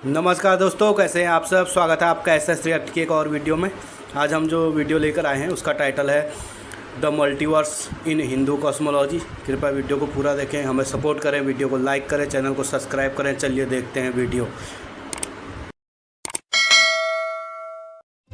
नमस्कार दोस्तों, कैसे हैं आप सब। स्वागत है आपका एस रिएक्ट की एक और वीडियो में। आज हम जो वीडियो लेकर आए हैं उसका टाइटल है the multiverse in Hindu cosmology. कृपया वीडियो को पूरा देखें, हमें सपोर्ट करें, वीडियो को लाइक करें, चैनल को सब्सक्राइब करें। चलिए देखते हैं video.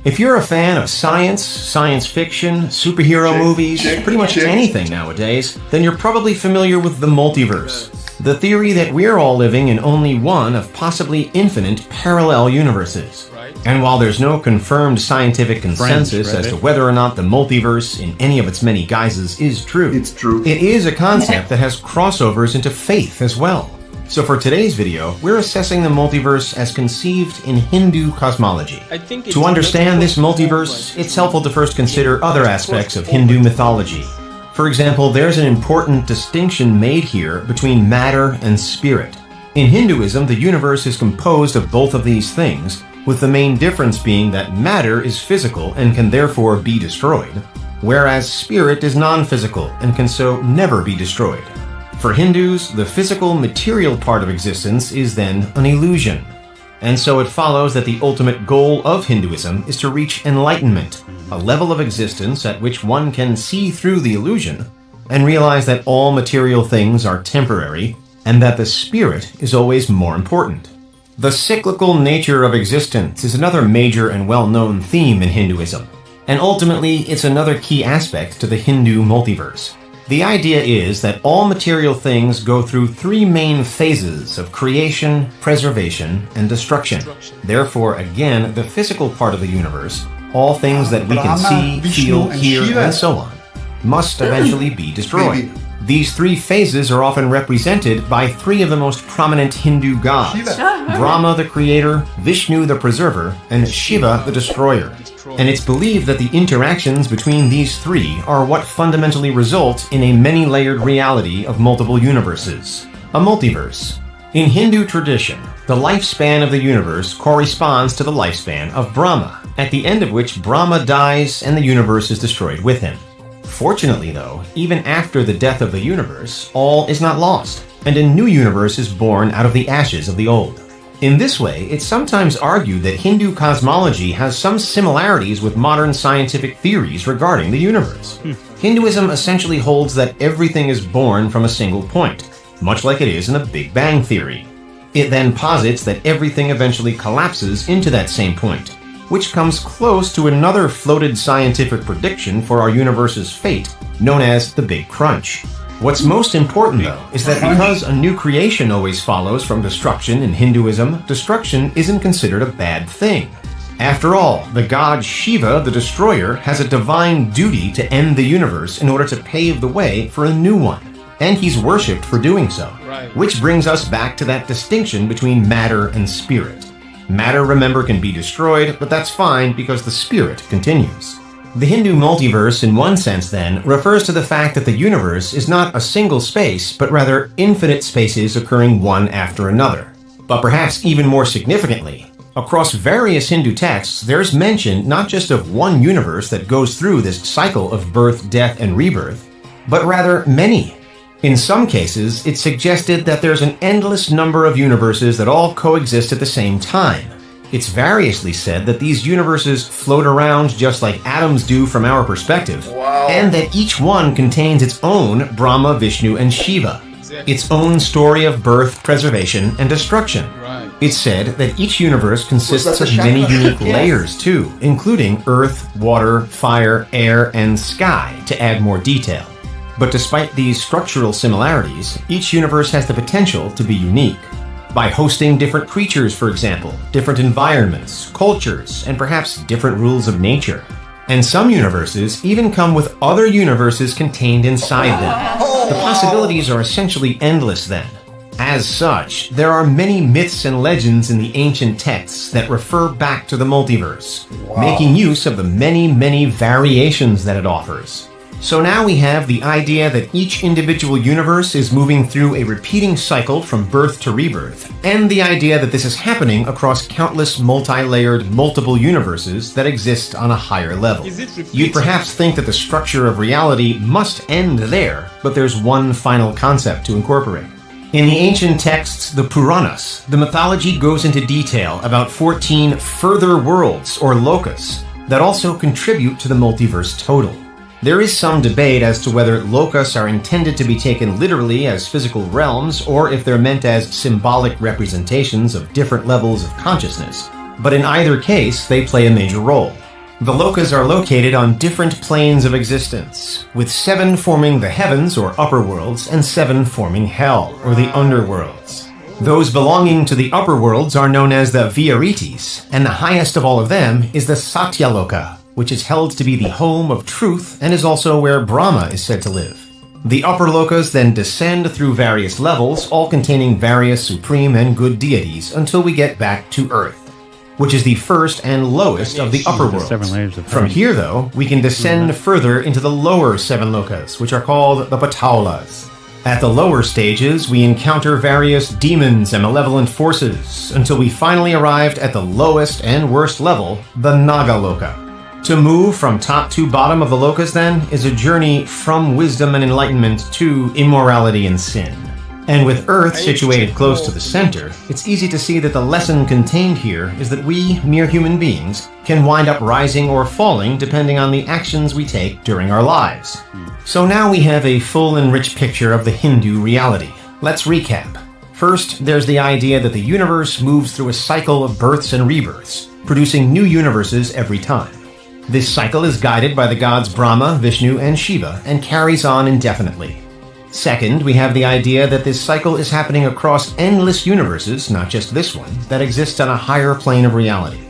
If you're a fan of science, science fiction, superhero movies, pretty much anything nowadays, then you're probably familiar with the multiverse. The theory that we're all living in only one of possibly infinite parallel universes. And while there's no confirmed scientific consensus as to whether or not the multiverse in any of its many guises is true, it is a concept that has crossovers into faith as well. So for today's video, we're assessing the multiverse as conceived in Hindu cosmology. To understand this multiverse, it's helpful to first consider other aspects of Hindu mythology. For example, there's an important distinction made here between matter and spirit. In Hinduism, the universe is composed of both of these things, with the main difference being that matter is physical and can therefore be destroyed, whereas spirit is non-physical and can so never be destroyed. For Hindus, the physical, material part of existence is then an illusion. And so it follows that the ultimate goal of Hinduism is to reach enlightenment, a level of existence at which one can see through the illusion and realize that all material things are temporary and that the spirit is always more important. The cyclical nature of existence is another major and well-known theme in Hinduism, and ultimately it's another key aspect to the Hindu multiverse. The idea is that all material things go through three main phases of creation, preservation, and destruction. Therefore, again, the physical part of the universe, all things that we can see, feel, hear, and so on, must eventually be destroyed. These three phases are often represented by three of the most prominent Hindu gods: Brahma the creator, Vishnu the preserver, and Shiva the destroyer. And it's believed that the interactions between these three are what fundamentally result in a many-layered reality of multiple universes, a multiverse. In Hindu tradition, the lifespan of the universe corresponds to the lifespan of Brahma, at the end of which Brahma dies and the universe is destroyed with him. Fortunately, though, even after the death of the universe, all is not lost, and a new universe is born out of the ashes of the old. In this way, it's sometimes argued that Hindu cosmology has some similarities with modern scientific theories regarding the universe. Hinduism essentially holds that everything is born from a single point, much like it is in the Big Bang Theory. It then posits that everything eventually collapses into that same point, which comes close to another floated scientific prediction for our universe's fate, known as the Big Crunch. What's most important, though, is that because a new creation always follows from destruction in Hinduism, destruction isn't considered a bad thing. After all, the god Shiva, the destroyer, has a divine duty to end the universe in order to pave the way for a new one, and he's worshipped for doing so. Which brings us back to that distinction between matter and spirit. Matter, remember, can be destroyed, but that's fine because the spirit continues. The Hindu multiverse, in one sense, then, refers to the fact that the universe is not a single space, but rather infinite spaces occurring one after another. But perhaps even more significantly, across various Hindu texts, there's mention not just of one universe that goes through this cycle of birth, death, and rebirth, but rather many. In some cases, it's suggested that there's an endless number of universes that all coexist at the same time. It's variously said that these universes float around just like atoms do from our perspective, and that each one contains its own Brahma, Vishnu, and Shiva, its own story of birth, preservation, and destruction. It's said that each universe consists of many unique layers too, including earth, water, fire, air, and sky, to add more detail. But despite these structural similarities, each universe has the potential to be unique. By hosting different creatures, for example, different environments, cultures, and perhaps different rules of nature. And some universes even come with other universes contained inside them. The possibilities are essentially endless then. As such, there are many myths and legends in the ancient texts that refer back to the multiverse, making use of the many variations that it offers. So now we have the idea that each individual universe is moving through a repeating cycle from birth to rebirth, and the idea that this is happening across countless multi-layered multiple universes that exist on a higher level. You'd perhaps think that the structure of reality must end there, but there's one final concept to incorporate. In the ancient texts, the Puranas, the mythology goes into detail about 14 further worlds, or lokas, that also contribute to the multiverse total. There is some debate as to whether lokas are intended to be taken literally as physical realms or if they're meant as symbolic representations of different levels of consciousness, but in either case, they play a major role. The lokas are located on different planes of existence, with 7 forming the heavens or upper worlds and 7 forming hell, or the underworlds. Those belonging to the upper worlds are known as the Vyaritis, and the highest of all of them is the Satyaloka, which is held to be the home of truth and is also where Brahma is said to live. The upper lokas then descend through various levels, all containing various supreme and good deities, until we get back to Earth, which is the first and lowest of the upper worlds. From here, though, we can descend further into the lower 7 lokas, which are called the Pataulas. At the lower stages, we encounter various demons and malevolent forces, until we finally arrived at the lowest and worst level, the Nagaloka. To move from top to bottom of the lokas, then, is a journey from wisdom and enlightenment to immorality and sin. And with Earth situated close to the center, it's easy to see that the lesson contained here is that we, mere human beings, can wind up rising or falling depending on the actions we take during our lives. So now we have a full and rich picture of the Hindu reality. Let's recap. First, there's the idea that the universe moves through a cycle of births and rebirths, producing new universes every time. This cycle is guided by the gods Brahma, Vishnu, and Shiva, and carries on indefinitely. Second, we have the idea that this cycle is happening across endless universes, not just this one, that exist on a higher plane of reality.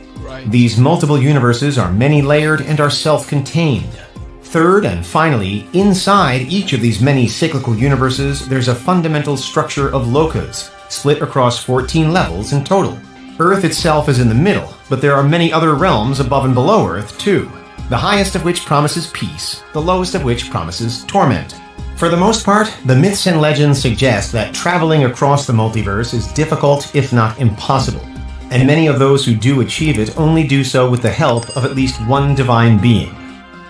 These multiple universes are many-layered and are self-contained. Third, and finally, inside each of these many cyclical universes, there's a fundamental structure of lokas, split across 14 levels in total. Earth itself is in the middle, but there are many other realms above and below Earth, too, the highest of which promises peace, the lowest of which promises torment. For the most part, the myths and legends suggest that traveling across the multiverse is difficult, if not impossible, and many of those who do achieve it only do so with the help of at least one divine being.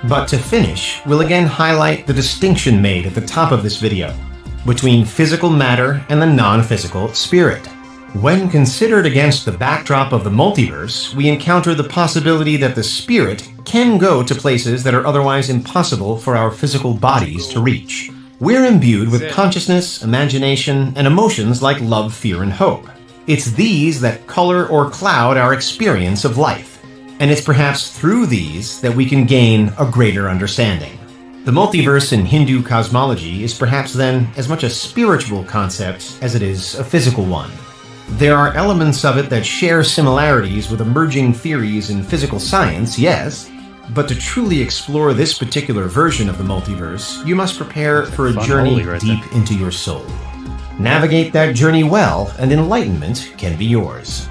But to finish, we'll again highlight the distinction made at the top of this video between physical matter and the non-physical spirit. When considered against the backdrop of the multiverse, we encounter the possibility that the spirit can go to places that are otherwise impossible for our physical bodies to reach. We're imbued with consciousness, imagination, and emotions like love, fear, and hope. It's these that color or cloud our experience of life, and it's perhaps through these that we can gain a greater understanding. The multiverse in Hindu cosmology is perhaps then as much a spiritual concept as it is a physical one. There are elements of it that share similarities with emerging theories in physical science, yes, but to truly explore this particular version of the multiverse, you must prepare for a journey deep into your soul. Navigate that journey well, and enlightenment can be yours.